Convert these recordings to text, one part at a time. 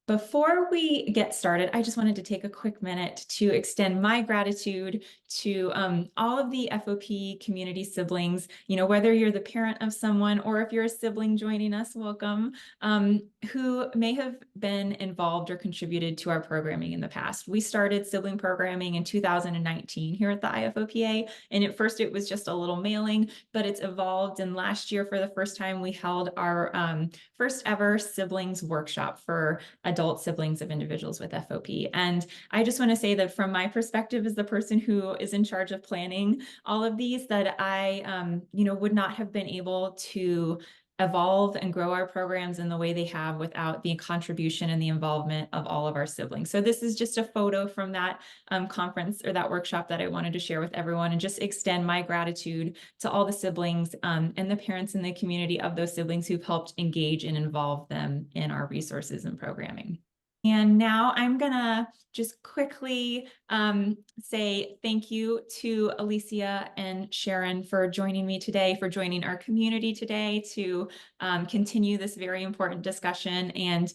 Before we get started, I just wanted to take a quick minute to extend my gratitude to all of the FOP community siblings, whether you're the parent of someone or if you're a sibling joining us, welcome, who may have been involved or contributed to our programming in the past. We started sibling programming in 2019 here at the IFOPA, and at first it was just a little mailing, but it's evolved, and last year for the first time we held our first ever siblings workshop for adult siblings of individuals with FOP. And I just want to say that from my perspective as the person who is in charge of planning all of these, that I, would not have been able to evolve and grow our programs in the way they have without the contribution and the involvement of all of our siblings. So this is just a photo from that conference or that workshop that I wanted to share with everyone, and just extend my gratitude to all the siblings and the parents in the community of those siblings who've helped engage and involve them in our resources and programming. And now I'm gonna just quickly say thank you to Alicia and Sharon for joining me today, for joining our community today to continue this very important discussion. And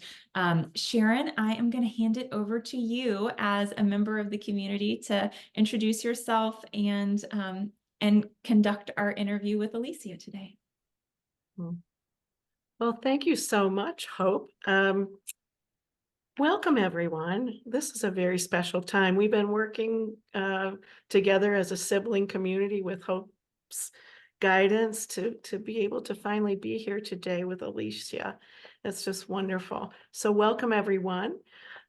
Sharon, I am gonna hand it over to you as a member of the community to introduce yourself and conduct our interview with Alicia today. Well, thank you so much, Hope. Welcome, everyone. This is a very special time. We've been working together as a sibling community with Hope's guidance to be able to finally be here today with Alicia. It's just wonderful. So welcome, everyone.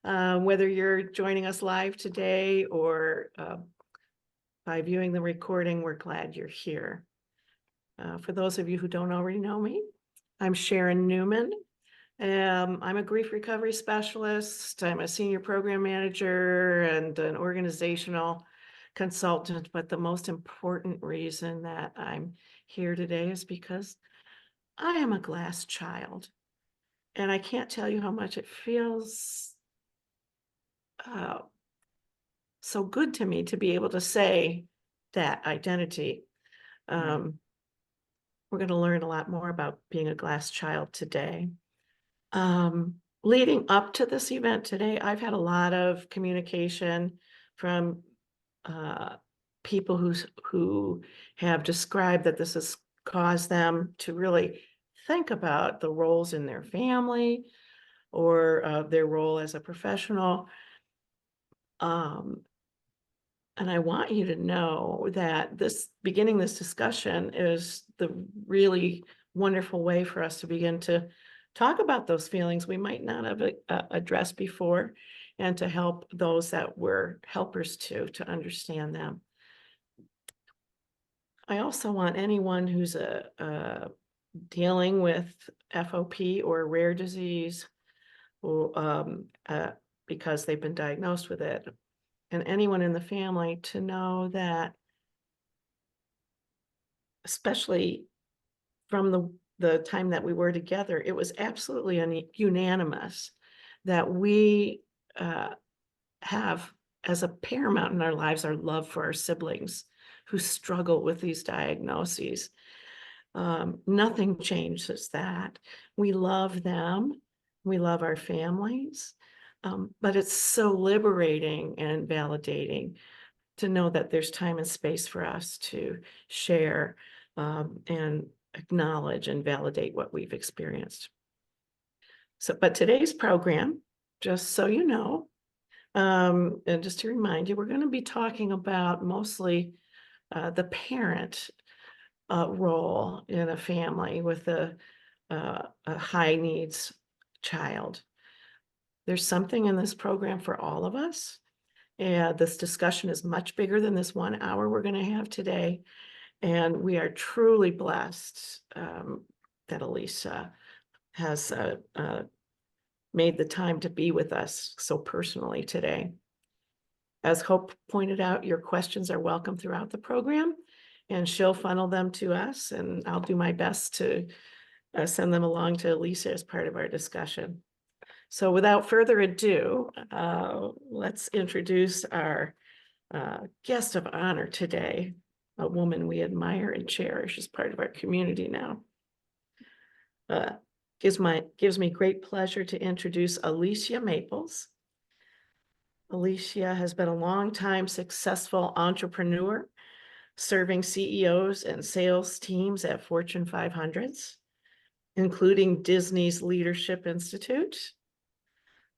Whether you're joining us live today or by viewing the recording, we're glad you're here. For those of you who don't already know me, I'm Sharon Neumann. I'm a grief recovery specialist. I'm a senior program manager and an organizational consultant. But the most important reason that I'm here today is because I am a glass child. And I can't tell you how much it feels so good to me to be able to say that identity. We're going to learn a lot more about being a glass child today. Leading up to this event today, I've had a lot of communication from people who have described that this has caused them to really think about the roles in their family or their role as a professional. And I want you to know that beginning this discussion is the really wonderful way for us to begin to talk about those feelings we might not have addressed before, and to help those that we're helpers to understand them. I also want anyone who's dealing with FOP or rare disease, or because they've been diagnosed with it, and anyone in the family to know that, especially from the time that we were together, it was absolutely unanimous that we have as a paramount in our lives our love for our siblings who struggle with these diagnoses. Nothing changes that. We love them. We love our families. But it's so liberating and validating to know that there's time and space for us to share and acknowledge and validate what we've experienced. But today's program, just so you know, and just to remind you, we're going to be talking about mostly the parent role in a family with a high needs child. There's something in this program for all of us. And this discussion is much bigger than this 1 hour we're going to have today. And we are truly blessed that Alicia has made the time to be with us so personally today. As Hope pointed out, your questions are welcome throughout the program, and she'll funnel them to us, and I'll do my best to send them along to Alicia as part of our discussion. So without further ado, let's introduce our guest of honor today, a woman we admire and cherish as part of our community now. Gives me great pleasure to introduce Alicia Maples. Alicia has been a long-time successful entrepreneur, serving CEOs and sales teams at Fortune 500s, including Disney's Leadership Institute.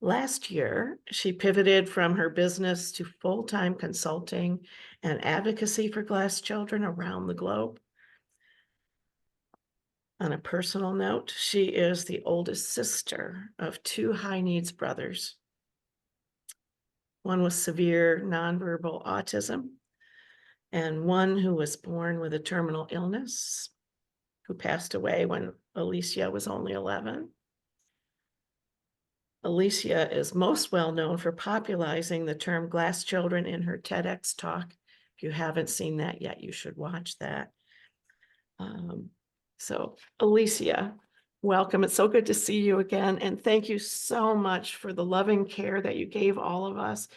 Last year, she pivoted from her business to full-time consulting and advocacy for glass children around the globe. On a personal note, she is the oldest sister of two high needs brothers, one with severe nonverbal autism and one who was born with a terminal illness, who passed away when Alicia was only 11. Alicia is most well known for popularizing the term glass children in her TEDx talk. If you haven't seen that yet, you should watch that. So Alicia, welcome. It's so good to see you again. And thank you so much for the loving care that you gave all of us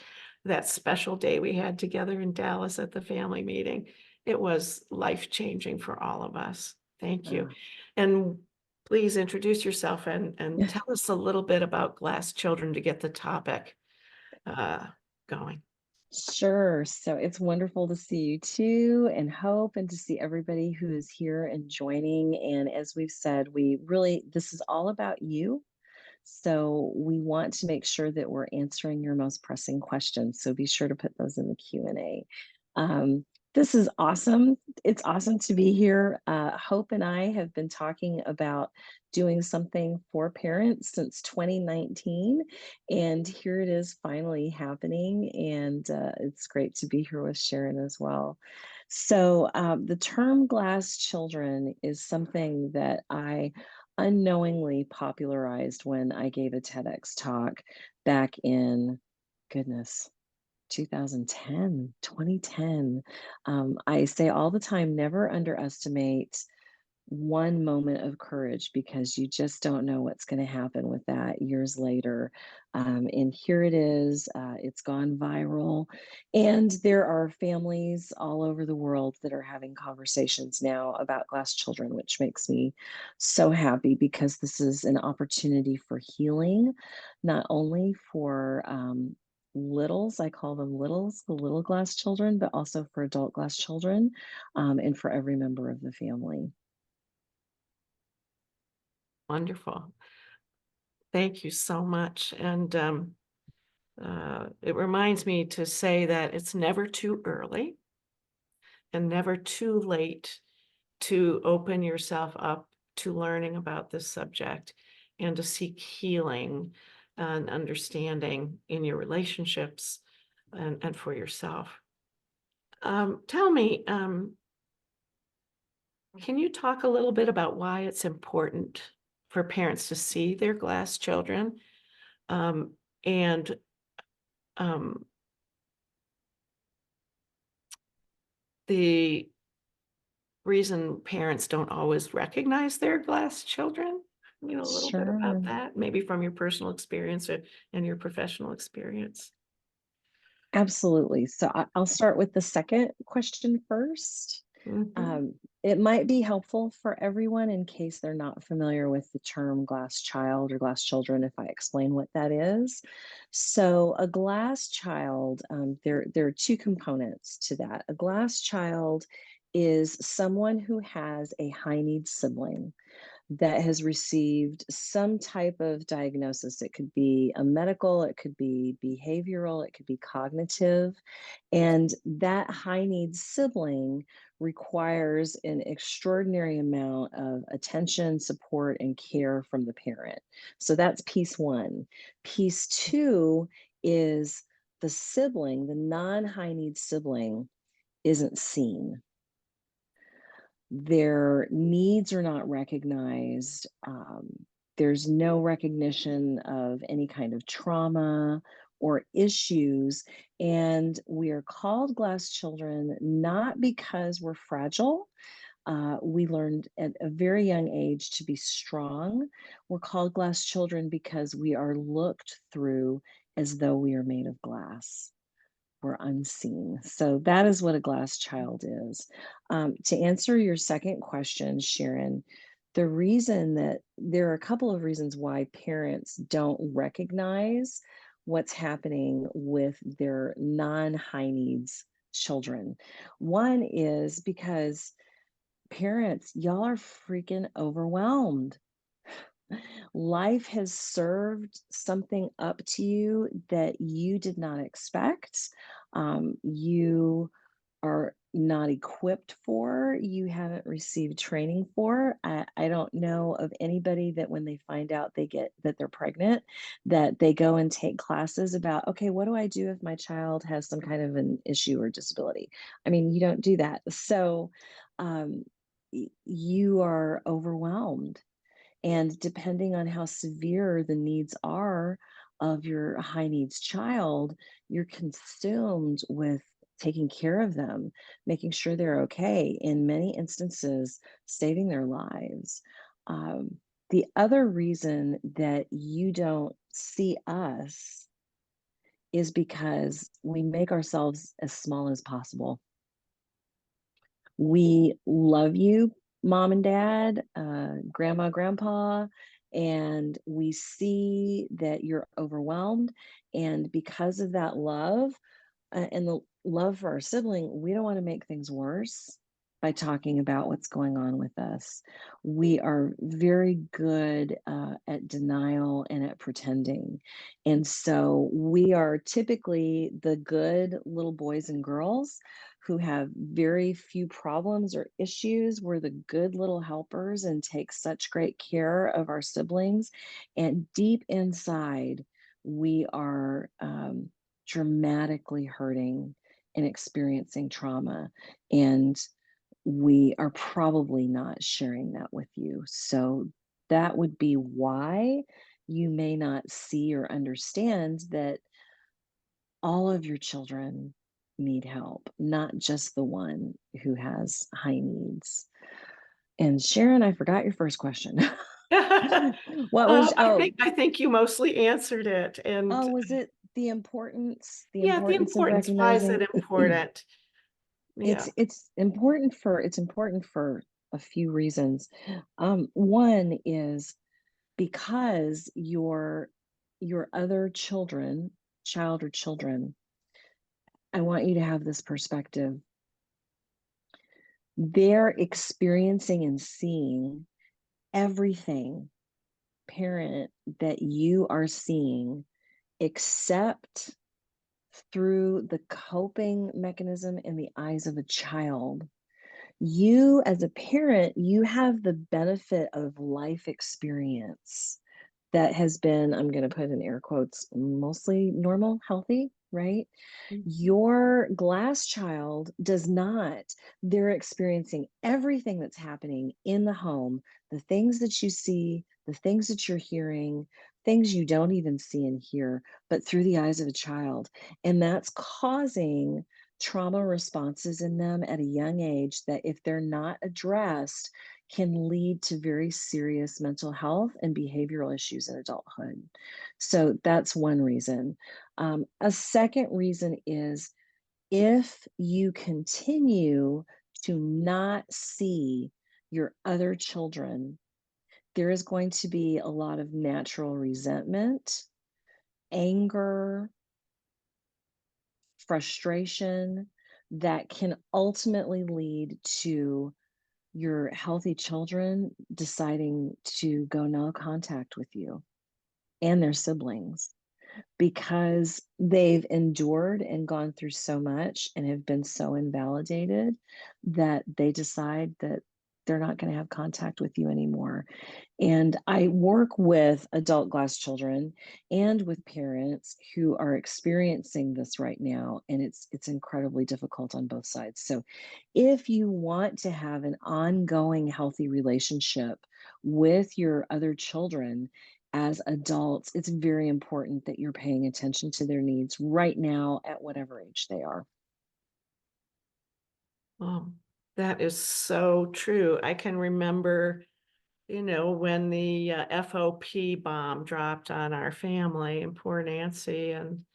that special day we had together in Dallas at the family meeting. It was life-changing for all of us. Thank you. And please introduce yourself and tell us a little bit about glass children to get the topic going. Sure. So it's wonderful to see you too, and Hope, and to see everybody who is here and joining. And as we've said, this is all about you. So we want to make sure that we're answering your most pressing questions. So be sure to put those in the Q&A. This is awesome. It's awesome to be here. Hope and I have been talking about doing something for parents since 2019, and here it is finally happening. And it's great to be here with Sharon as well. So the term glass children is something that I unknowingly popularized when I gave a TEDx talk back in, goodness, 2010. I say all the time, never underestimate one moment of courage, because you just don't know what's going to happen with that years later. And here it is, it's gone viral. And there are families all over the world that are having conversations now about glass children, which makes me so happy, because this is an opportunity for healing, not only for littles, I call them littles, the little glass children, but also for adult glass children, and for every member of the family. Wonderful. Thank you so much. And it reminds me to say that it's never too early and never too late to open yourself up to learning about this subject and to seek healing and understanding in your relationships and for yourself. Tell me, can you talk a little bit about why it's important for parents to see their glass children, and the reason parents don't always recognize their glass children? A little bit Sure. about that, maybe from your personal experience and your professional experience. Absolutely. So I'll start with the second question first. Mhm. It might be helpful for everyone in case they're not familiar with the term glass child or glass children, if I explain what that is. So a glass child, there are two components to that. A glass child is someone who has a high need sibling that has received some type of diagnosis. It could be a medical, it could be behavioral, it could be cognitive. And that high needs sibling requires an extraordinary amount of attention, support, and care from the parent. So that's piece one. Piece two is the sibling, the non-high needs sibling, isn't seen. Their needs are not recognized. There's no recognition of any kind of trauma or issues. And we are called glass children not because we're fragile. We learned at a very young age to be strong. We're called glass children because we are looked through as though we are made of glass. We're unseen. So that is what a glass child is. To answer your second question, Sharon, the reason that there are a couple of reasons why parents don't recognize what's happening with their non-high needs children. One is because parents, y'all are freaking overwhelmed. Life has served something up to you that you did not expect. You are not equipped for, you haven't received training for. I don't know of anybody that when they find out that they're pregnant, that they go and take classes about, okay, what do I do if my child has some kind of an issue or disability? I mean, you don't do that. So um, you are overwhelmed. And depending on how severe the needs are of your high needs child, you're consumed with taking care of them, making sure they're okay, in many instances, saving their lives. Um, the other reason that you don't see us is because we make ourselves as small as possible. We love you, mom and dad, grandma, grandpa, and we see that you're overwhelmed. And because of that love, and the love for our sibling, we don't want to make things worse by talking about what's going on with us. We are very good at denial and at pretending. And so we are typically the good little boys and girls who have very few problems or issues. We're the good little helpers and take such great care of our siblings. And deep inside, we are dramatically hurting and experiencing trauma. And we are probably not sharing that with you. So that would be why you may not see or understand that all of your children need help, not just the one who has high needs. And Sharon, I forgot your first question. What was, I think you mostly answered it. And was it the importance, yeah, the of importance. Why is it recognizing? important? Yeah. It's important for a few reasons. One is because your other children, child or children, I want you to have this perspective. They're experiencing and seeing everything, parent, that you are seeing, except through the coping mechanism in the eyes of a child. You, as a parent, you have the benefit of life experience that has been, I'm going to put in air quotes, mostly normal, healthy, right? Your glass child does not. They're experiencing everything that's happening in the home, the things that you see, the things that you're hearing, things you don't even see and hear, but through the eyes of a child. And that's causing trauma responses in them at a young age that, if they're not addressed, can lead to very serious mental health and behavioral issues in adulthood. So that's one reason. A second reason is, if you continue to not see your other children, there is going to be a lot of natural resentment, anger, frustration that can ultimately lead to your healthy children deciding to go no contact with you and their siblings, because they've endured and gone through so much and have been so invalidated that they decide that they're not going to have contact with you anymore. And I work with adult glass children and with parents who are experiencing this right now, and it's incredibly difficult on both sides. So if you want to have an ongoing healthy relationship with your other children as adults, it's very important that you're paying attention to their needs right now at whatever age they are. Oh, that is so true. I can remember, when the FOP bomb dropped on our family, and poor Nancy and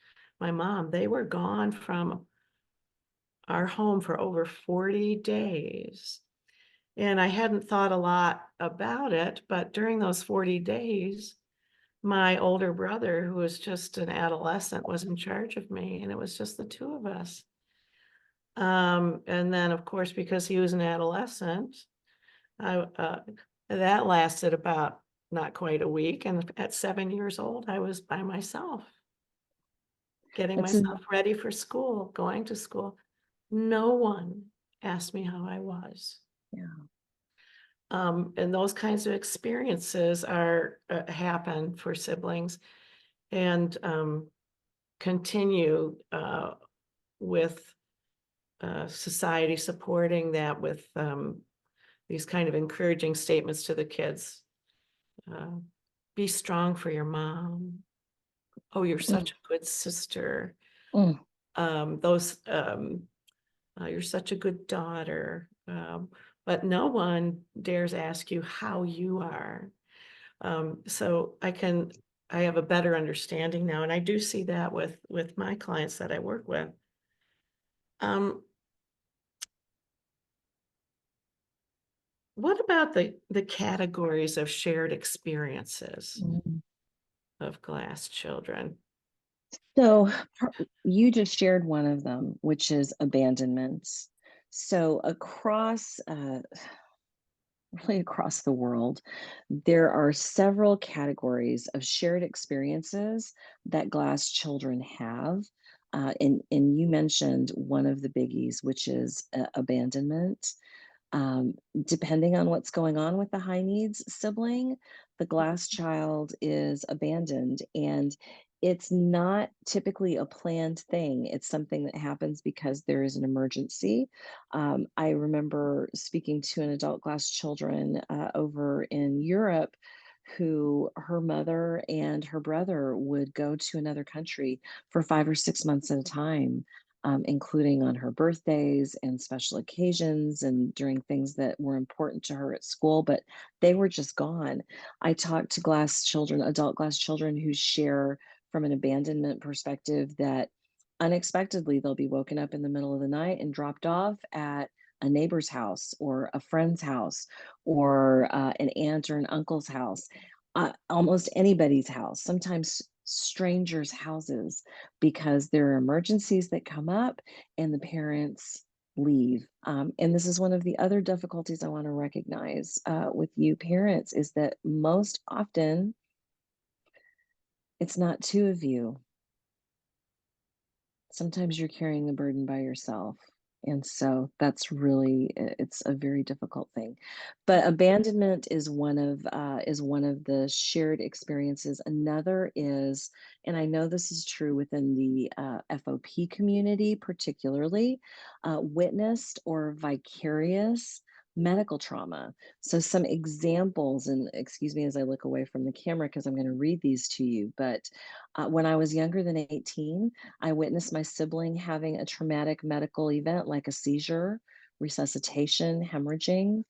my mom, they were gone from our home for over 40 days. And I hadn't thought a lot about it, but during those 40 days, my older brother, who was just an adolescent, was in charge of me, and it was just the two of us. And then, of course, because he was an adolescent, that lasted about not quite a week, and at 7 years old, I was by myself, getting That's a, myself ready for school, going to school. No one asked me how I was. yeah. And those kinds of experiences are happen for siblings, and continue with society supporting that with these kind of encouraging statements to the kids. Uh, be strong for your mom. Oh, you're Mm, such a good sister. mm. Those you're such a good daughter. But no one dares ask you how you are. So I have a better understanding now, and I do see that with my clients that I work with. Um, what about the categories of shared experiences Mm. of glass children? So you just shared one of them, which is abandonment. So across, really across the world, there are several categories of shared experiences that glass children have. And you mentioned one of the biggies, which is abandonment. Um, Depending on what's going on with the high needs sibling, the glass child is abandoned. And it's not typically a planned thing. It's something that happens because there is an emergency. I remember speaking to an adult glass children over in Europe who her mother and her brother would go to another country for 5 or 6 months at a time, including on her birthdays and special occasions and during things that were important to her at school, but they were just gone. I talked to glass children, adult glass children, who share from an abandonment perspective that unexpectedly they'll be woken up in the middle of the night and dropped off at a neighbor's house or a friend's house or an aunt or an uncle's house, almost anybody's house, sometimes strangers' houses, because there are emergencies that come up and the parents leave. And this is one of the other difficulties I want to recognize with you parents, is that most often it's not two of you. Sometimes you're carrying the burden by yourself. And so that's really, it's a very difficult thing. But abandonment is one of the shared experiences. Another is, and I know this is true within the FOP community particularly, witnessed or vicarious medical trauma. So some examples, and excuse me as I look away from the camera because I'm going to read these to you, but when I was younger than 18, I witnessed my sibling having a traumatic medical event like a seizure, resuscitation, hemorrhaging.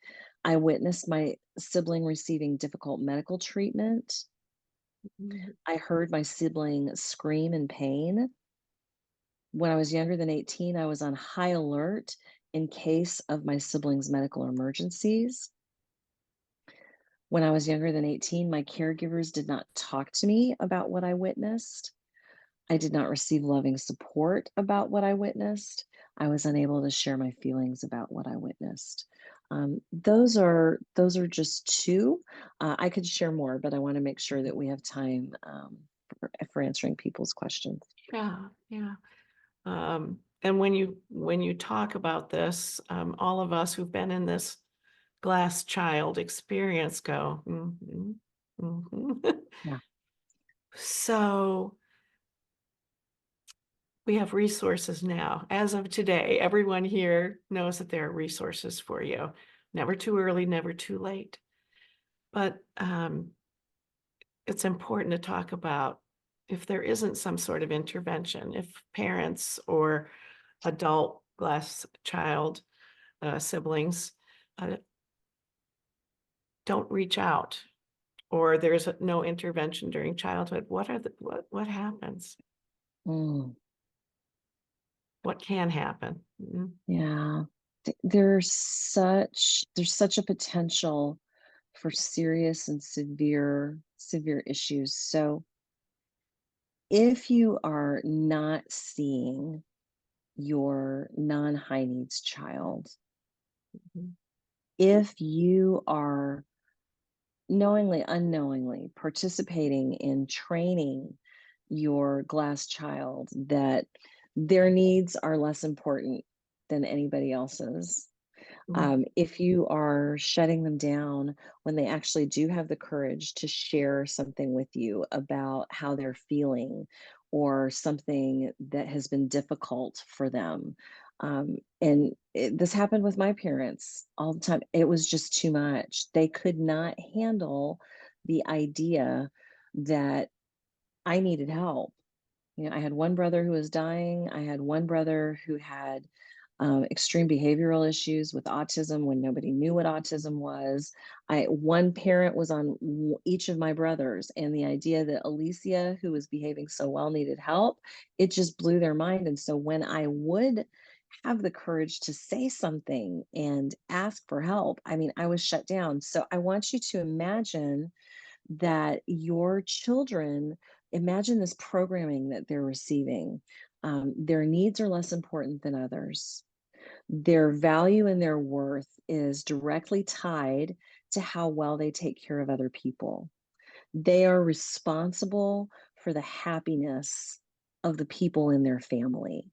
I witnessed my sibling receiving difficult medical treatment. Mhm. I heard my sibling scream in pain. When I was younger than 18, I was on high alert in case of my sibling's medical emergencies. When I was younger than 18, my caregivers did not talk to me about what I witnessed. I did not receive loving support about what I witnessed. I was unable to share my feelings about what I witnessed. Those are just two. I could share more, but I want to make sure that we have time for answering people's questions. Yeah, yeah. And when you talk about this, all of us who've been in this glass child experience go, mhm, mhm. Yeah. So we have resources now. As of today, everyone here knows that there are resources for you. Never too early, never too late. But it's important to talk about if there isn't some sort of intervention, if parents or adult glass child siblings don't reach out, or there's no intervention during childhood, what happens? Mm, What can happen? Mhm. yeah. there's such a potential for serious and severe issues. So if you are not seeing your non-high needs child, Mhm. if you are knowingly, unknowingly participating in training your glass child that their needs are less important than anybody else's, Mhm. if you are shutting them down when they actually do have the courage to share something with you about how they're feeling or something that has been difficult for them. This happened with my parents all the time. It was just too much. They could not handle the idea that I needed help. I had one brother who was dying. I had one brother who had extreme behavioral issues with autism when nobody knew what autism was. One parent was on each of my brothers, and the idea that Alicia, who was behaving so well, needed help, it just blew their mind. And so when I would have the courage to say something and ask for help, I mean, I was shut down. So I want you to imagine that your children, imagine this programming that they're receiving. Their needs are less important than others. Their value and their worth is directly tied to how well they take care of other people. They are responsible for the happiness of the people in their family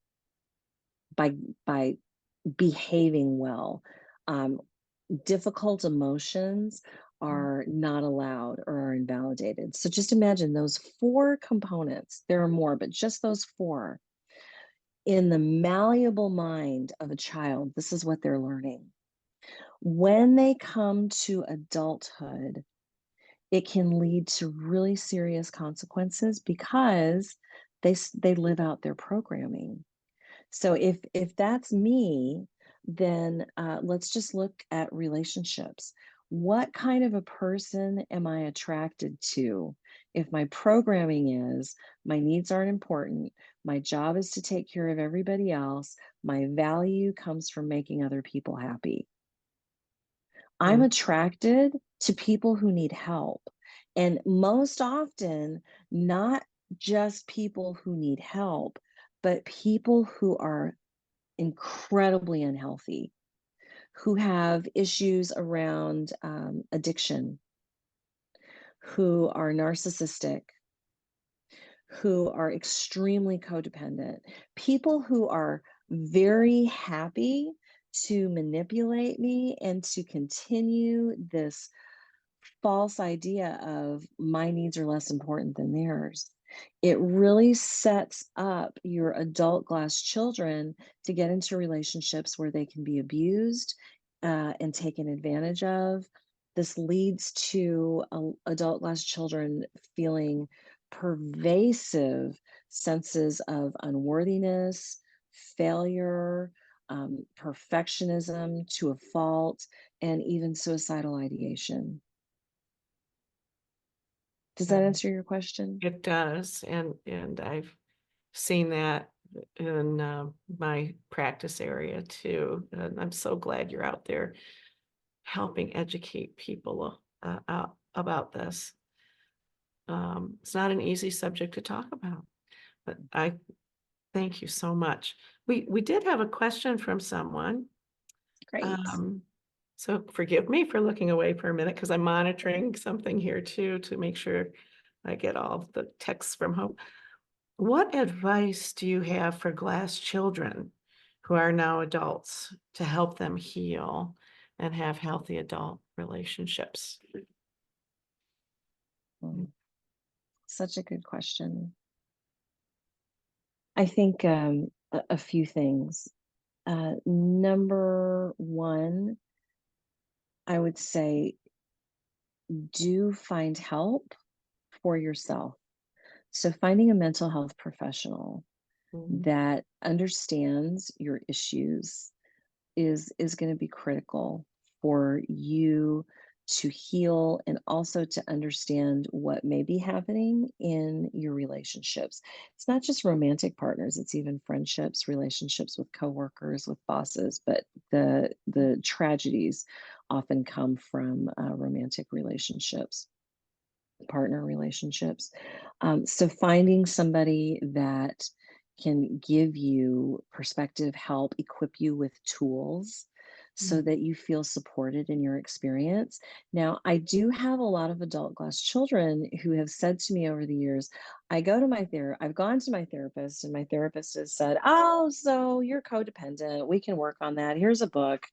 by by behaving well. Um, Difficult emotions are not allowed or are invalidated. So just imagine those four components. There are more, but just those four. In the malleable mind of a child, this is what they're learning. When they come to adulthood, it can lead to really serious consequences because they live out their programming. So if that's me, then let's just look at relationships. What kind of a person am I attracted to? If my programming is my needs aren't important, my job is to take care of everybody else, my value comes from making other people happy. I'm Mhm. attracted to people who need help. And most often, not just people who need help, but people who are incredibly unhealthy, who have issues around addiction, who are narcissistic, who are extremely codependent, people who are very happy to manipulate me and to continue this false idea of my needs are less important than theirs. It really sets up your adult glass children to get into relationships where they can be abused and taken advantage of. This leads to adult glass children feeling pervasive senses of unworthiness, failure, perfectionism to a fault, and even suicidal ideation. Does that Mhm. answer your question? It does, and I've seen that in my practice area too. And I'm so glad you're out there helping educate people out about this. It's not an easy subject to talk about, but I thank you so much. We did have a question from someone. Great. Um, so forgive me for looking away for a minute because I'm monitoring something here too to make sure I get all the texts from home. What advice do you have for glass children who are now adults to help them heal and have healthy adult relationships? Mm, Such a good question. I think a few things. Number one, I would say do find help for yourself. So, finding a mental health professional Mhm. that understands your issues is going to be critical for you to heal and also to understand what may be happening in your relationships. It's not just romantic partners, it's even friendships, relationships with coworkers, with bosses, but the tragedies often come from romantic relationships, partner relationships. So finding somebody that can give you perspective, help, equip you with tools so that you feel supported in your experience. Now, I do have a lot of adult glass children who have said to me over the years, I've gone to my therapist, and my therapist has said, oh, so you're codependent. We can work on that. Here's a book.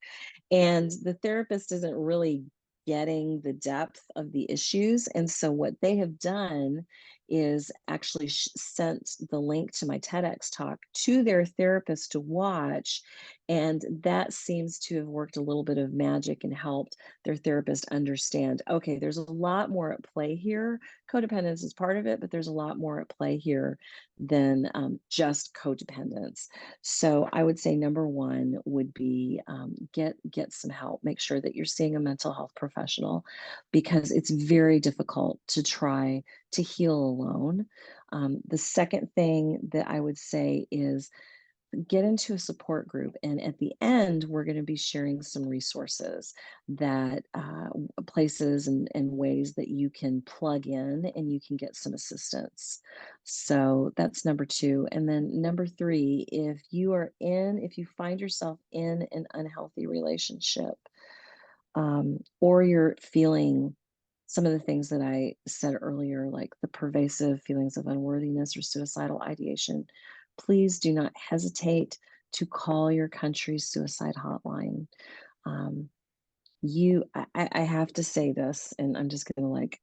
And the therapist isn't really getting the depth of the issues. And so what they have done is actually sent the link to my TEDx talk to their therapist to watch. And that seems to have worked a little bit of magic and helped their therapist understand, okay, there's a lot more at play here. Codependence is part of it, but there's a lot more at play here than just codependence. So I would say number one would be get some help. Make sure that you're seeing a mental health professional, because it's very difficult to try to heal alone. The second thing that I would say is get into a support group. And at the end, we're going to be sharing some resources, that places and ways that you can plug in and you can get some assistance. So that's number two. And then number three, if you find yourself in an unhealthy relationship, or you're feeling some of the things that I said earlier, like the pervasive feelings of unworthiness or suicidal ideation, please do not hesitate to call your country's suicide hotline. Um, I have to say this, and I'm just going to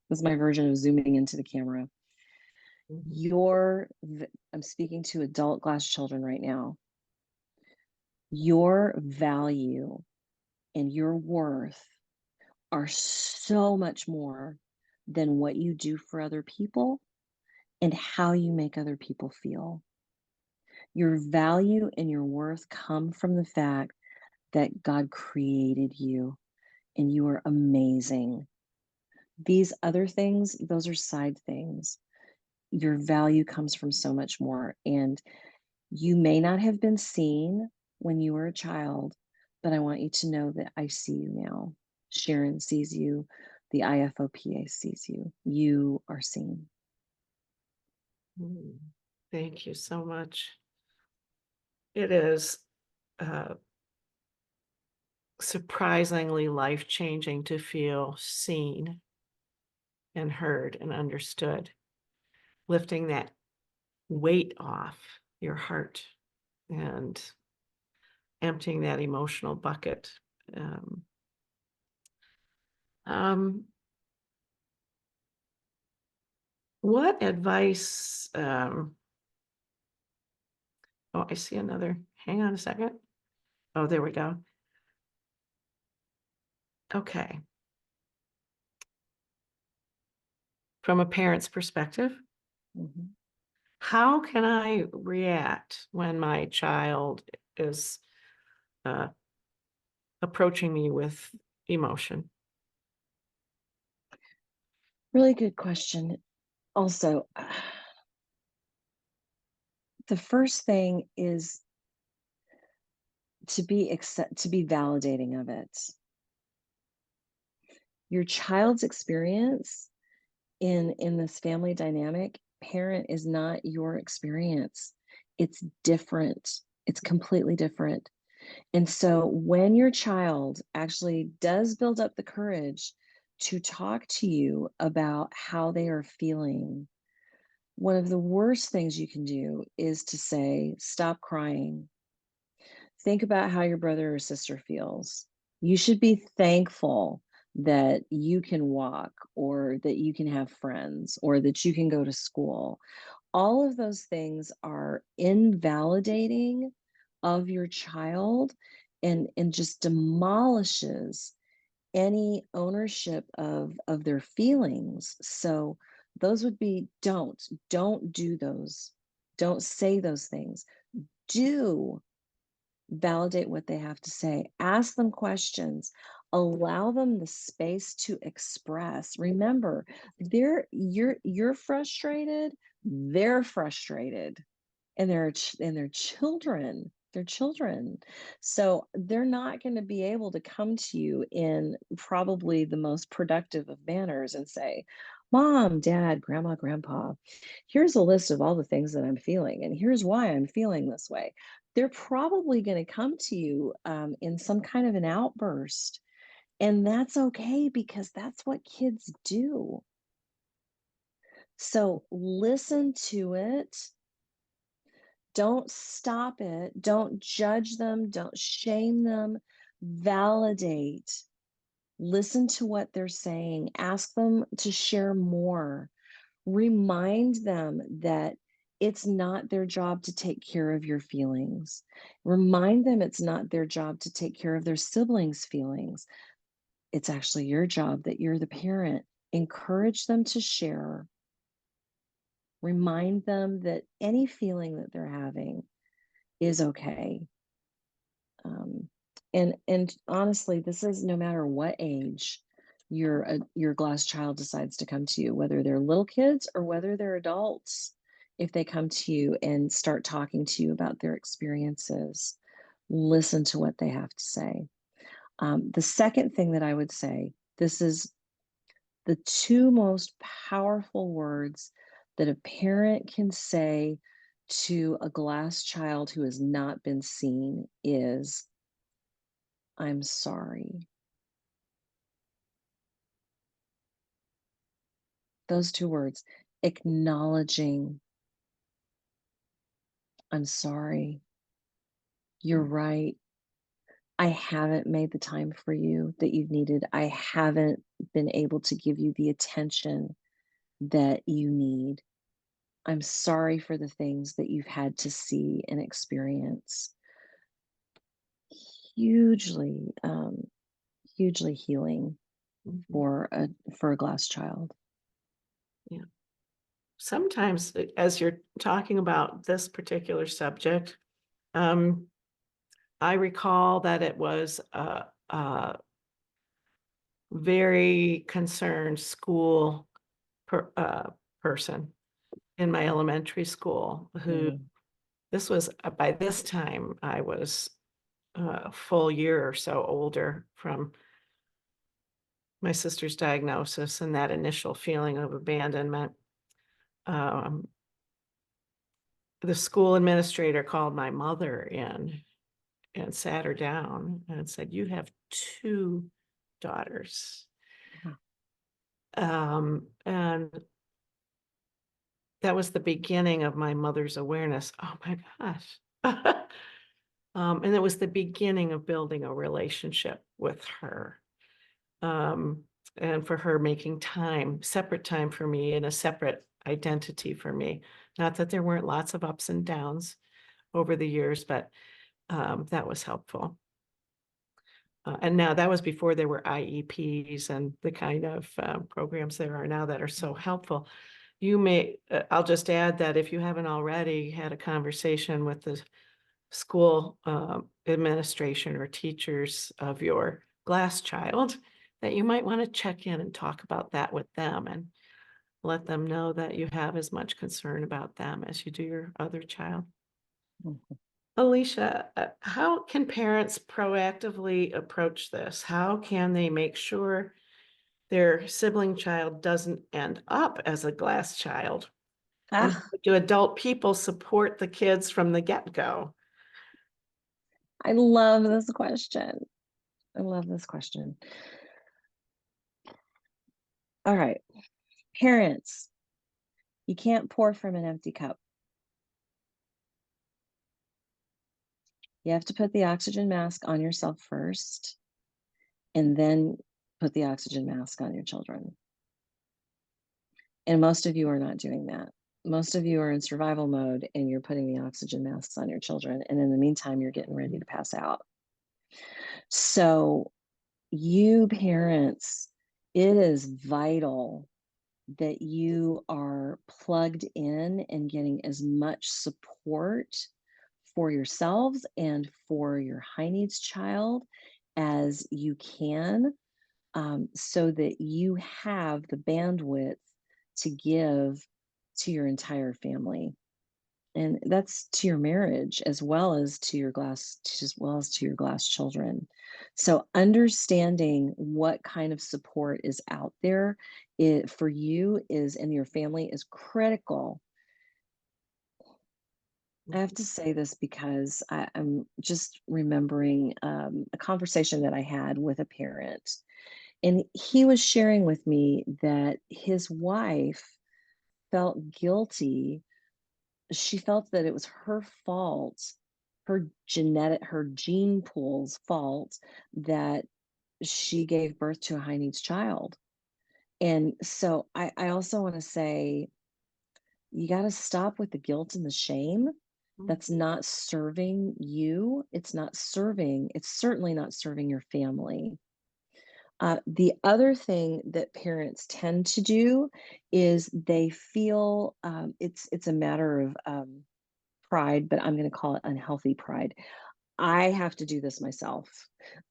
this is my version of zooming into the camera. I'm speaking to adult glass children right now. Your value and your worth are so much more than what you do for other people and how you make other people feel. Your value and your worth come from the fact that God created you and you are amazing. These other things, those are side things. Your value comes from so much more. And you may not have been seen when you were a child, but I want you to know that I see you now. Sharon sees you. The IFOPA sees you. You are seen. Thank you so much. It is surprisingly life-changing to feel seen and heard and understood, lifting that weight off your heart and emptying that emotional bucket. What advice? Oh, I see another. Hang on a second. Oh, there we go. Okay. From a parent's perspective, how can I react when my child is approaching me with emotion? Really good question. Also, the first thing is to be validating of it. Your child's experience in this family dynamic, parent, is not your experience. It's different. It's completely different. And so when your child actually does build up the courage to talk to you about how they are feeling, one of the worst things you can do is to say, stop crying. Think about how your brother or sister feels. You should be thankful that you can walk, or that you can have friends, or that you can go to school. All of those things are invalidating of your child, and just demolishes any ownership of their feelings. So those would be don't do those. Don't say those things. Do validate what they have to say. Ask them questions. Allow them the space to express. Remember, you're frustrated, they're frustrated, and they're children. They're children. So they're not going to be able to come to you in probably the most productive of manners and say, Mom, Dad, Grandma, Grandpa, here's a list of all the things that I'm feeling, and here's why I'm feeling this way. They're probably going to come to you in some kind of an outburst. And that's okay because that's what kids do. So listen to it. Don't stop it. Don't judge them. Don't shame them. Validate. Listen to what they're saying. Ask them to share more. Remind them that it's not their job to take care of your feelings. Remind them it's not their job to take care of their siblings' feelings. It's actually your job, that you're the parent. Encourage them to share. Remind them that any feeling that they're having is okay. And honestly, this is no matter what age your glass child decides to come to you, whether they're little kids or whether they're adults. If they come to you and start talking to you about their experiences, listen to what they have to say. The second thing that I would say, this is the two most powerful words that a parent can say to a glass child who has not been seen is, I'm sorry. Those two words, acknowledging, I'm sorry. You're right. I haven't made the time for you that you've needed. I haven't been able to give you the attention that you need. I'm sorry for the things that you've had to see and experience. Hugely, hugely healing for a glass child. Yeah. Sometimes, as you're talking about this particular subject, I recall that it was a very concerned school person in my elementary school who, this was by this time I was a full year or so older from my sister's diagnosis and that initial feeling of abandonment. The school administrator called my mother in and sat her down and said, "You have two daughters." And that was the beginning of my mother's awareness. Oh my gosh. And it was the beginning of building a relationship with her. And for her making time, separate time for me and a separate identity for me. Not that there weren't lots of ups and downs over the years, but that was helpful. And now that was before there were IEPs and the kind of programs there are now that are so helpful. You may, I'll just add that if you haven't already had a conversation with the school administration or teachers of your glass child, that you might want to check in and talk about that with them and let them know that you have as much concern about them as you do your other child. Alicia, how can parents proactively approach this? How can they make sure their sibling child doesn't end up as a glass child? And do adult people support the kids from the get-go? I love this question. I love this question. All right, parents, you can't pour from an empty cup. You have to put the oxygen mask on yourself first, and then put the oxygen mask on your children. And most of you are not doing that. Most of you are in survival mode and you're putting the oxygen masks on your children. And in the meantime, you're getting ready to pass out. So you parents, it is vital that you are plugged in and getting as much support for yourselves and for your high needs child as you can, so that you have the bandwidth to give to your entire family. And that's to your marriage as well as to your glass children. So understanding what kind of support is out there for you is and your family is critical. I have to say this because I'm just remembering a conversation that I had with a parent, and he was sharing with me that his wife felt guilty. She felt that it was her fault, her gene pool's fault, that she gave birth to a high needs child. And so I also want to say, you got to stop with the guilt and the shame. That's not serving you. It's certainly not serving your family. The other thing that parents tend to do is they feel it's a matter of pride, but I'm going to call it unhealthy pride. I have to do this myself.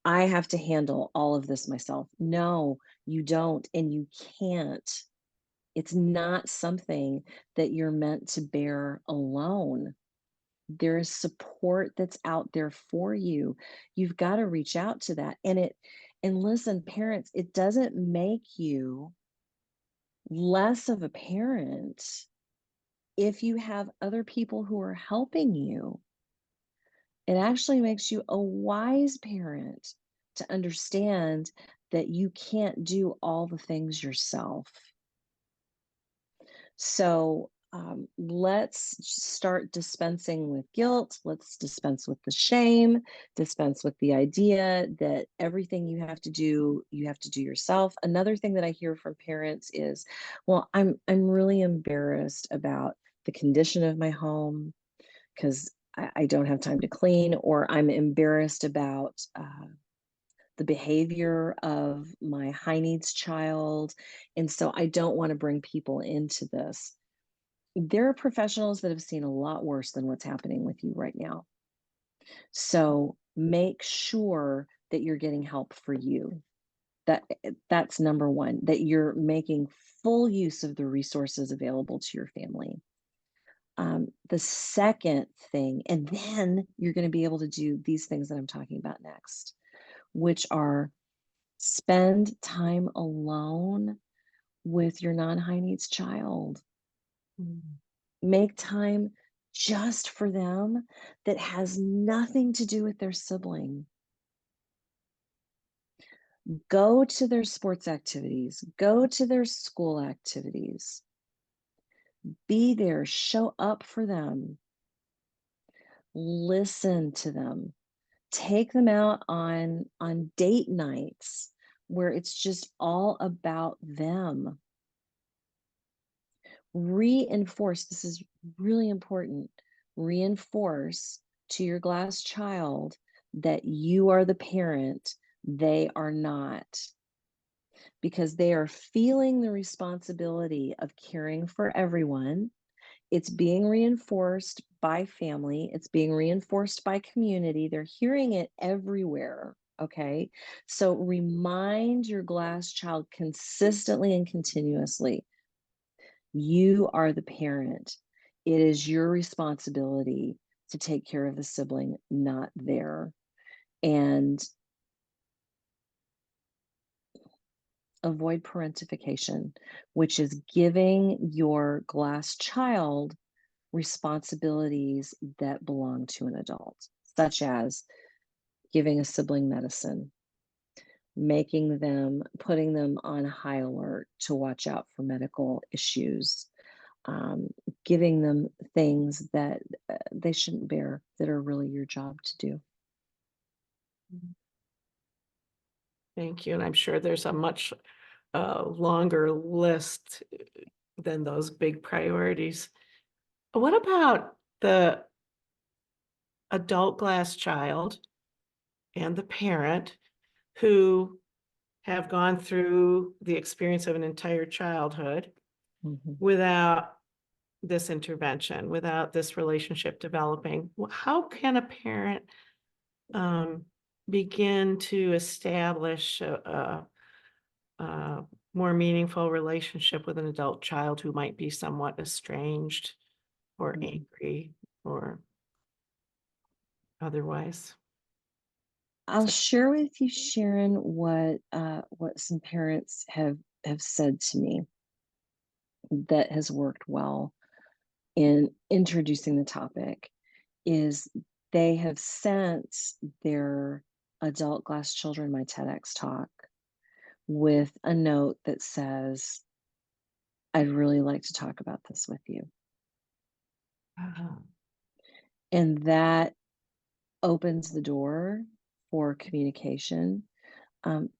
I have to handle all of this myself. No, you don't, and you can't. It's not something that you're meant to bear alone. There is support that's out there for you. You've got to reach out to that. And listen, parents, it doesn't make you less of a parent if you have other people who are helping you. It actually makes you a wise parent to understand that you can't do all the things yourself. So let's start dispensing with guilt. Let's dispense with the shame, dispense with the idea that everything you have to do yourself. Another thing that I hear from parents is, well, I'm really embarrassed about the condition of my home because I don't have time to clean, or I'm embarrassed about the behavior of my high needs child. And so I don't want to bring people into this. There are professionals that have seen a lot worse than what's happening with you right now. So make sure that you're getting help for you. That's number one, that you're making full use of the resources available to your family. The second thing, and then you're going to be able to do these things that I'm talking about next, which are spend time alone with your non-high needs child. Make time just for them that has nothing to do with their sibling. Go to their sports activities, go to their school activities. Be there, show up for them. Listen to them. Take them out on date nights where it's just all about them. Reinforce, this is really important, reinforce to your glass child that you are the parent, they are not. Because they are feeling the responsibility of caring for everyone. It's being reinforced by family, it's being reinforced by community. They're hearing it everywhere. Okay. So remind your glass child consistently and continuously, you are the parent. It is your responsibility to take care of the sibling, not their. And avoid parentification, which is giving your glass child responsibilities that belong to an adult, such as giving a sibling medicine, putting them on high alert to watch out for medical issues, giving them things that they shouldn't bear that are really your job to do. Thank you. And I'm sure there's a much longer list than those big priorities. What about the adult glass child and the parent who have gone through the experience of an entire childhood without this intervention, without this relationship developing? How can a parent begin to establish a more meaningful relationship with an adult child who might be somewhat estranged or angry or otherwise. I'll share with you, Sharon, what some parents have said to me that has worked well in introducing the topic is they have sent their adult glass children my TEDx talk with a note that says, I'd really like to talk about this with you. Uh-huh. And that opens the door for communication.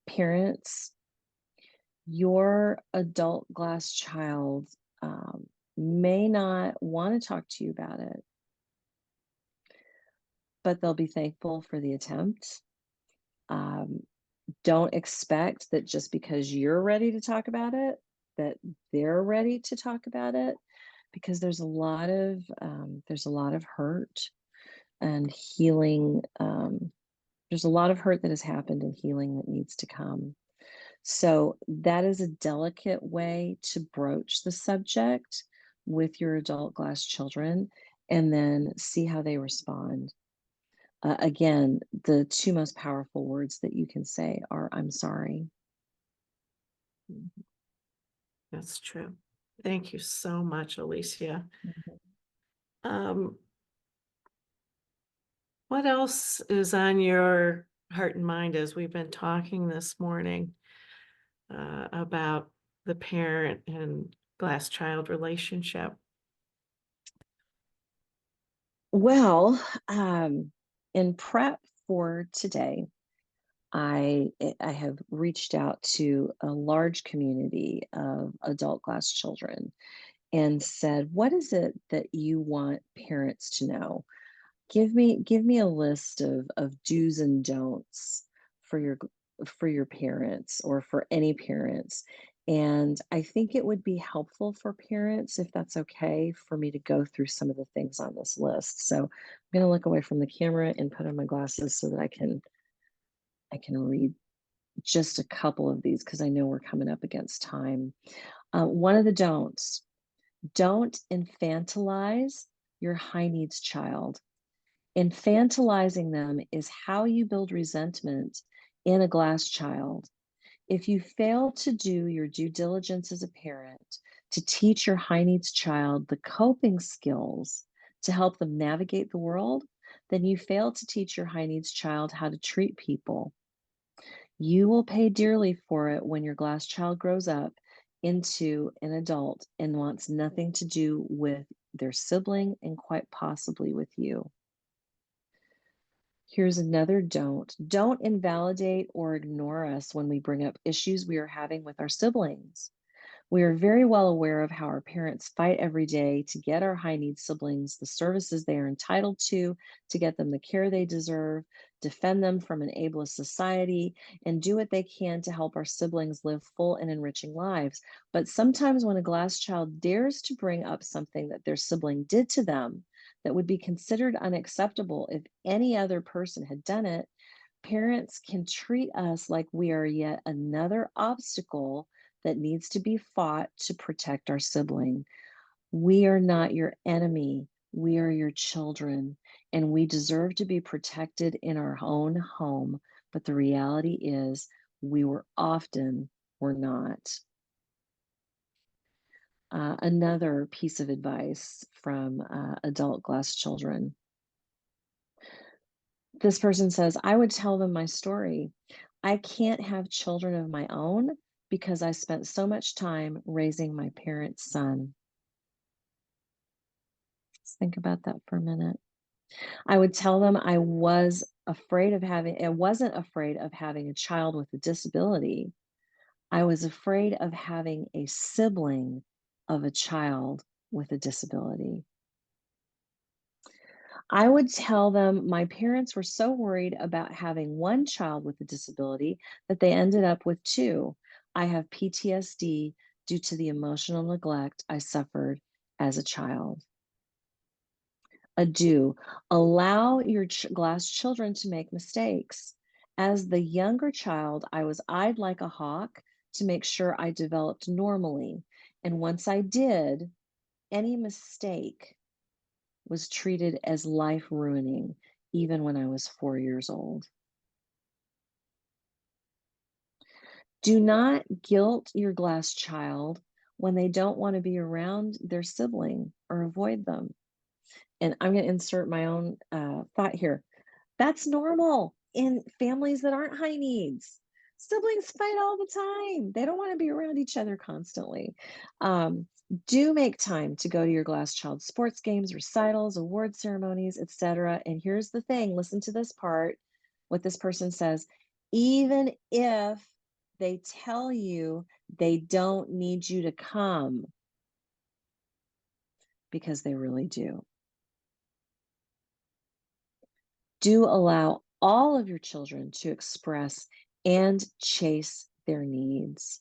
Parents, your adult glass child may not want to talk to you about it, but they'll be thankful for the attempt. Don't expect that just because you're ready to talk about it, that they're ready to talk about it, because there's a lot of hurt and healing. There's a lot of hurt that has happened and healing that needs to come. So that is a delicate way to broach the subject with your adult glass children and then see how they respond. Again, the two most powerful words that you can say are, I'm sorry. That's true. Thank you so much, Alicia. Mhm. What else is on your heart and mind as we've been talking this morning about the parent and glass child relationship? Well, in prep for today, I have reached out to a large community of adult glass children and said, what is it that you want parents to know? Give me a list of do's and don'ts for your parents or for any parents. And I think it would be helpful for parents, if that's okay, for me to go through some of the things on this list. So I'm going to look away from the camera and put on my glasses so that I can read just a couple of these because I know we're coming up against time. One of the don'ts: don't infantilize your high needs child. Infantilizing them is how you build resentment in a glass child. If you fail to do your due diligence as a parent to teach your high needs child the coping skills to help them navigate the world, then you fail to teach your high needs child how to treat people. You will pay dearly for it when your glass child grows up into an adult and wants nothing to do with their sibling and quite possibly with you. Here's another don't. Don't invalidate or ignore us when we bring up issues we are having with our siblings. We are very well aware of how our parents fight every day to get our high needs siblings the services they are entitled to get them the care they deserve, defend them from an ableist society, and do what they can to help our siblings live full and enriching lives. But sometimes when a glass child dares to bring up something that their sibling did to them that would be considered unacceptable if any other person had done it, parents can treat us like we are yet another obstacle that needs to be fought to protect our sibling. We are not your enemy. We are your children, and we deserve to be protected in our own home. But the reality is, we're not. Another piece of advice from adult glass children. This person says, I would tell them my story. I can't have children of my own because I spent so much time raising my parents' son. Let's think about that for a minute. I would tell them I wasn't afraid of having a child with a disability. I was afraid of having a sibling of a child with a disability. I would tell them my parents were so worried about having one child with a disability that they ended up with two. I have PTSD due to the emotional neglect I suffered as a child. A do. Allow your glass children to make mistakes. As the younger child, I was eyed like a hawk to make sure I developed normally. And once I did, any mistake was treated as life ruining, even when I was 4 years old. Do not guilt your glass child when they don't want to be around their sibling or avoid them. And I'm going to insert my own thought here. That's normal in families that aren't high needs. Siblings fight all the time. They don't want to be around each other constantly. Do make time to go to your glass child's sports games, recitals, award ceremonies, etc. And here's the thing, listen to this part, what this person says. Even if they tell you they don't need you to come, because they really do. Do allow all of your children to express and chase their needs.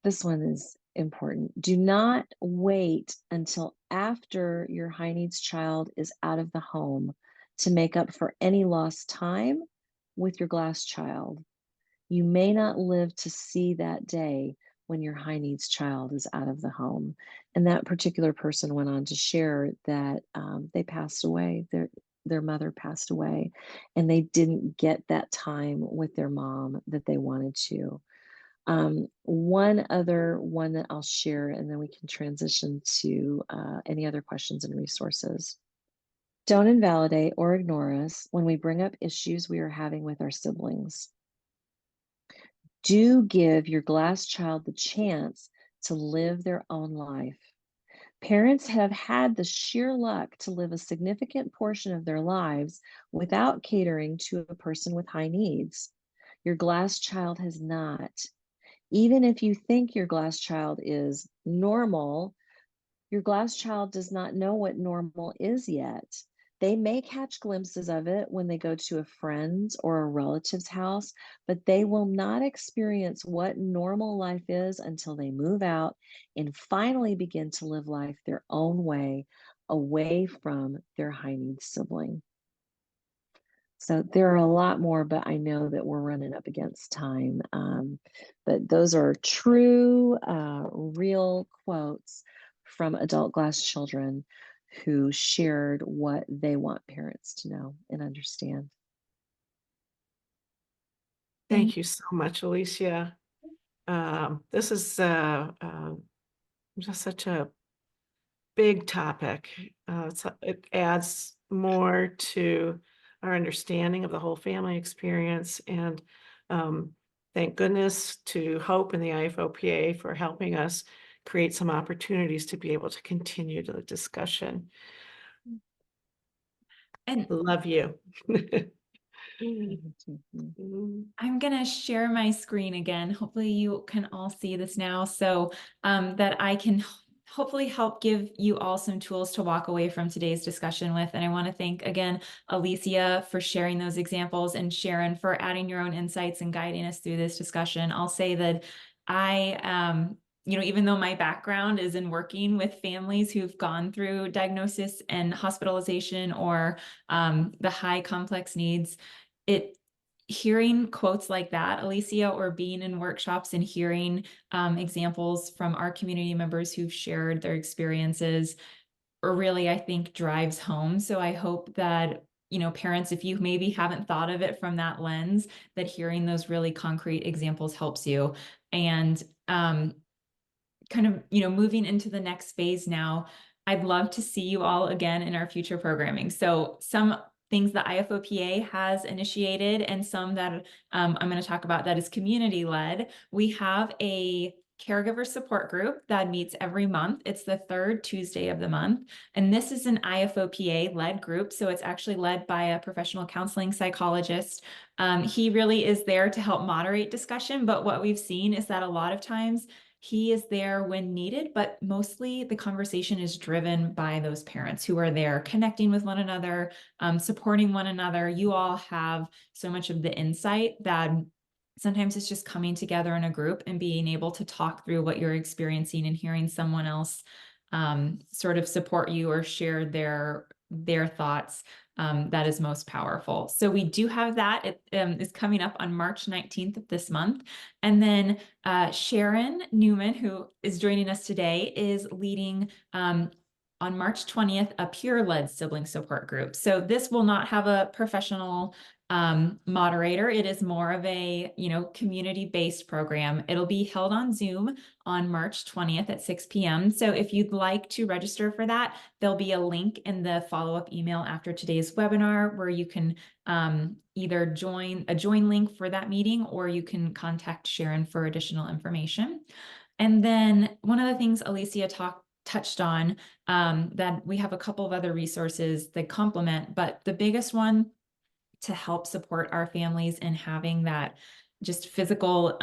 This one is important. Do not wait until after your high needs child is out of the home to make up for any lost time with your glass child. You may not live to see that day when your high needs child is out of the home. And that particular person went on to share that they passed away. Their mother passed away, and they didn't get that time with their mom that they wanted to. One other one that I'll share, and then we can transition to any other questions and resources. Don't invalidate or ignore us when we bring up issues we are having with our siblings. Do give your glass child the chance to live their own life. Parents have had the sheer luck to live a significant portion of their lives without catering to a person with high needs. Your glass child has not. Even if you think your glass child is normal, your glass child does not know what normal is yet. They may catch glimpses of it when they go to a friend's or a relative's house, but they will not experience what normal life is until they move out and finally begin to live life their own way, away from their high needs sibling. So there are a lot more, but I know that we're running up against time. But those are true, real quotes from adult glass children who shared what they want parents to know and understand. Thank you so much, Alicia. This is just such a big topic. It adds more to our understanding of the whole family experience. And thank goodness to Hope and the IFOPA for helping us create some opportunities to be able to continue the discussion. And Love you. I'm going to share my screen again. Hopefully you can all see this now, so that I can hopefully help give you all some tools to walk away from today's discussion with. And I want to thank again, Alicia, for sharing those examples, and Sharon for adding your own insights and guiding us through this discussion. I'll say that I, even though my background is in working with families who've gone through diagnosis and hospitalization or the high complex needs, hearing quotes like that, Alicia, or being in workshops and hearing examples from our community members who've shared their experiences, really, I think, drives home. So I hope that, parents, if you maybe haven't thought of it from that lens, that hearing those really concrete examples helps you. And kind of, moving into the next phase now, I'd love to see you all again in our future programming. So some things that IFOPA has initiated, and some that I'm going to talk about that is community-led. We have a caregiver support group that meets every month. It's the third Tuesday of the month. And this is an IFOPA-led group. So it's actually led by a professional counseling psychologist. He really is there to help moderate discussion. But what we've seen is that a lot of times he is there when needed, but mostly the conversation is driven by those parents who are there connecting with one another, supporting one another. You all have so much of the insight that sometimes it's just coming together in a group and being able to talk through what you're experiencing and hearing someone else sort of support you or share their their thoughts that is most powerful. So we do have that. It is coming up on March 19th of this month. And then Sharon Neumann, who is joining us today, is leading on March 20th, a peer-led sibling support group. So this will not have a professional moderator. It is more of a, community-based program. It'll be held on Zoom on March 20th at 6 p.m. So if you'd like to register for that, there'll be a link in the follow-up email after today's webinar where you can either join a join link for that meeting, or you can contact Sharon for additional information. And then one of the things Alicia touched on, that we have a couple of other resources that complement, but the biggest one to help support our families in having that just physical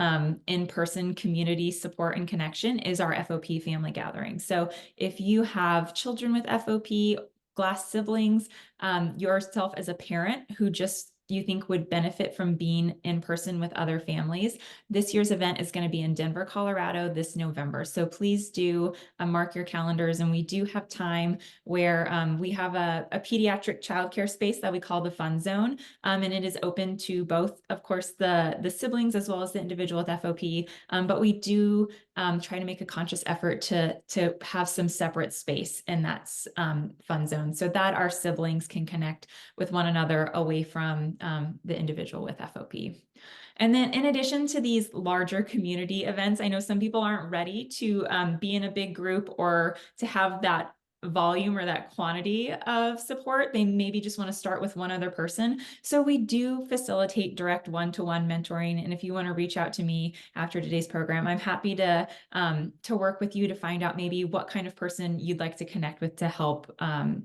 in-person community support and connection is our FOP family gathering. So if you have children with FOP, glass siblings, yourself as a parent who just you think would benefit from being in person with other families, this year's event is going to be in Denver, Colorado this November. So please do mark your calendars. And we do have time where we have a pediatric childcare space that we call the Fun Zone. And it is open to both, of course, the siblings as well as the individual with FOP. But we do try to make a conscious effort to have some separate space in that Fun Zone so that our siblings can connect with one another away from the individual with FOP. And then in addition to these larger community events, I know some people aren't ready to be in a big group or to have that volume or that quantity of support. They maybe just want to start with one other person. So we do facilitate direct one-to-one mentoring. And if you want to reach out to me after today's program, I'm happy to work with you to find out maybe what kind of person you'd like to connect with to help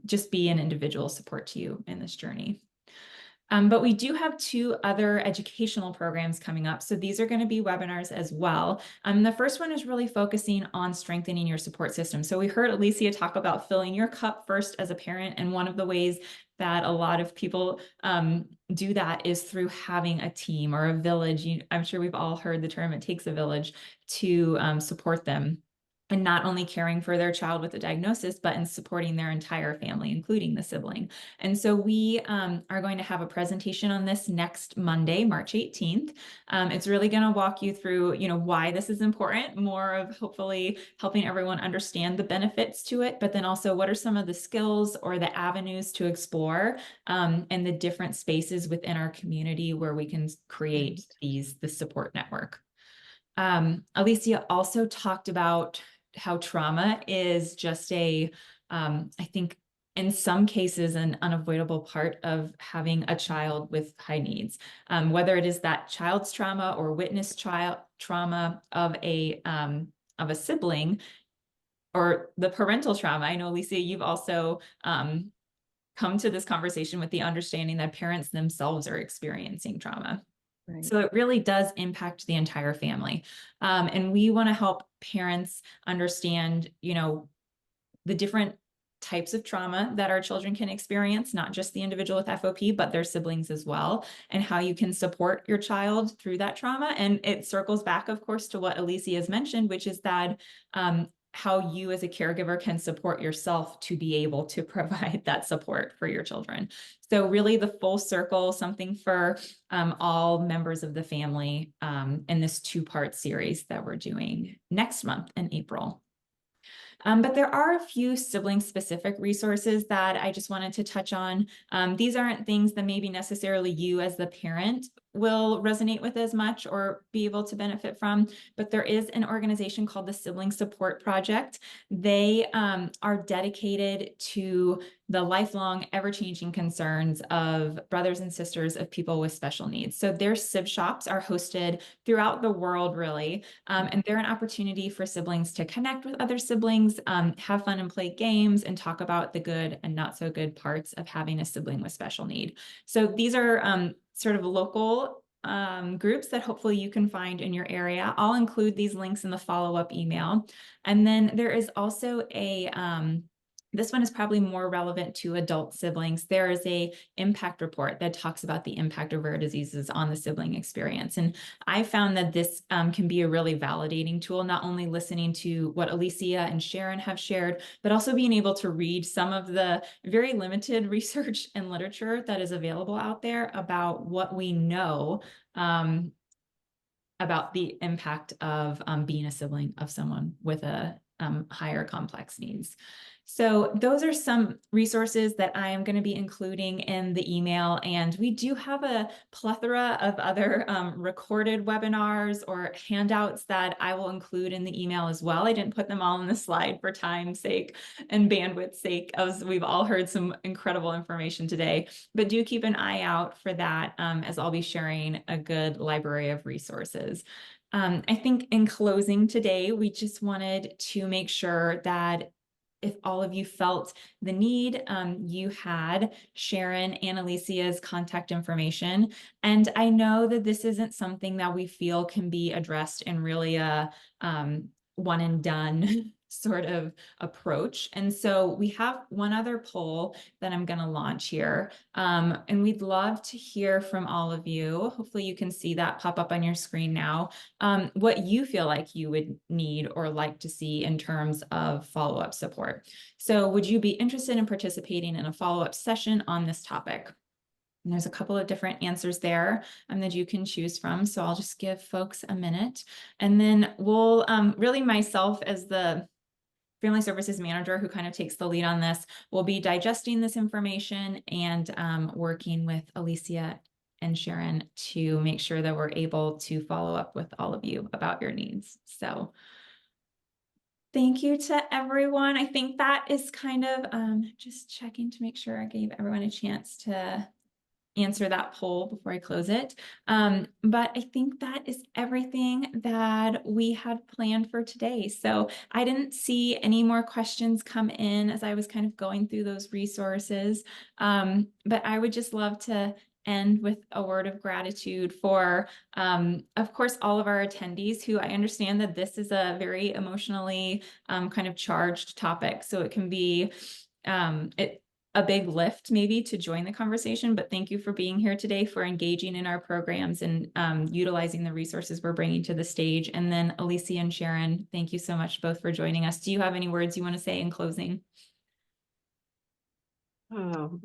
just be an individual support to you in this journey. But we do have 2 other educational programs coming up. So these are going to be webinars as well. The first one is really focusing on strengthening your support system. So we heard Alicia talk about filling your cup first as a parent. And one of the ways that a lot of people do that is through having a team or a village. I'm sure we've all heard the term, it takes a village to support them. And not only caring for their child with a diagnosis, but in supporting their entire family, including the sibling. And so we are going to have a presentation on this next Monday, March 18th. It's really going to walk you through, why this is important, more of hopefully helping everyone understand the benefits to it, but then also what are some of the skills or the avenues to explore and the different spaces within our community where we can create the support network. Alicia also talked about how trauma is just I think in some cases, an unavoidable part of having a child with high needs, whether it is that child's trauma or witnessed child trauma of a sibling or the parental trauma. I know, Alicia, you've also come to this conversation with the understanding that parents themselves are experiencing trauma. Right. So it really does impact the entire family. And we want to help parents understand, the different types of trauma that our children can experience, not just the individual with FOP, but their siblings as well, and how you can support your child through that trauma. And it circles back, of course, to what Alicia has mentioned, which is that how you as a caregiver can support yourself to be able to provide that support for your children. So really the full circle, something for all members of the family in this 2-part series that we're doing next month in April. But there are a few sibling-specific resources that I just wanted to touch on. These aren't things that maybe necessarily you as the parent will resonate with as much or be able to benefit from, but there is an organization called the Sibling Support Project. They are dedicated to the lifelong, ever-changing concerns of brothers and sisters of people with special needs. So their sib shops are hosted throughout the world, really, and they're an opportunity for siblings to connect with other siblings, have fun and play games, and talk about the good and not so good parts of having a sibling with special need. So these are sort of local groups that hopefully you can find in your area. I'll include these links in the follow-up email. And then there is also a This one is probably more relevant to adult siblings. There is a impact report that talks about the impact of rare diseases on the sibling experience. And I found that this can be a really validating tool, not only listening to what Alicia and Sharon have shared, but also being able to read some of the very limited research and literature that is available out there about what we know about the impact of being a sibling of someone with a higher complex needs. So those are some resources that I am going to be including in the email. And we do have a plethora of other recorded webinars or handouts that I will include in the email as well. I didn't put them all in the slide for time's sake and bandwidth's sake, as we've all heard some incredible information today. But do keep an eye out for that, as I'll be sharing a good library of resources. I think in closing today, we just wanted to make sure that if all of you felt the need, you had Sharon and Alicia's contact information. And I know that this isn't something that we feel can be addressed in really a one and done sort of approach. And so we have one other poll that I'm going to launch here. And we'd love to hear from all of you. Hopefully you can see that pop up on your screen now. What you feel like you would need or like to see in terms of follow-up support. So would you be interested in participating in a follow-up session on this topic? And there's a couple of different answers there that you can choose from. So I'll just give folks a minute. And then we'll really, myself as the Family Services Manager who kind of takes the lead on this, will be digesting this information and working with Alicia and Sharon to make sure that we're able to follow up with all of you about your needs. So thank you to everyone. I think that is kind of just checking to make sure I gave everyone a chance to answer that poll before I close it. But I think that is everything that we had planned for today. So I didn't see any more questions come in as I was kind of going through those resources. But I would just love to end with a word of gratitude for, of course, all of our attendees who I understand that this is a very emotionally kind of charged topic. So it can be, a big lift maybe to join the conversation, but thank you for being here today, for engaging in our programs and utilizing the resources we're bringing to the stage. And then Alicia and Sharon, thank you so much both for joining us. Do you have any words you want to say in closing? Go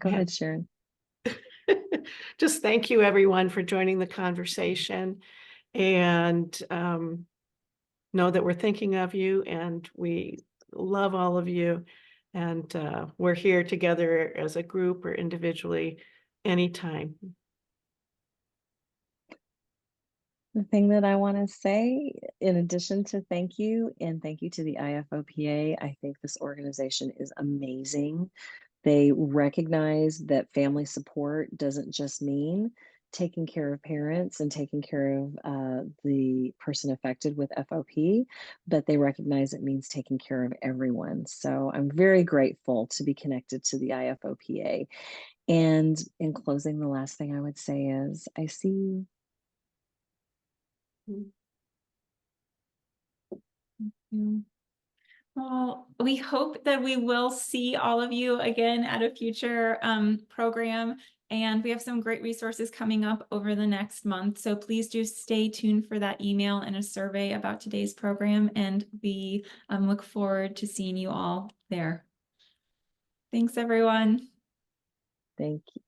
ahead, Sharon. Just thank you everyone for joining the conversation, and know that we're thinking of you and we love all of you. And we're here together as a group or individually anytime. The thing that I want to say, in addition to thank you and thank you to the IFOPA, I think this organization is amazing. They recognize that family support doesn't just mean taking care of parents and taking care of the person affected with FOP, but they recognize it means taking care of everyone. So I'm very grateful to be connected to the IFOPA. And in closing, the last thing I would say is, I see you. Thank you. Well, we hope that we will see all of you again at a future program. And we have some great resources coming up over the next month. So please do stay tuned for that email and a survey about today's program. And we look forward to seeing you all there. Thanks, everyone. Thank you.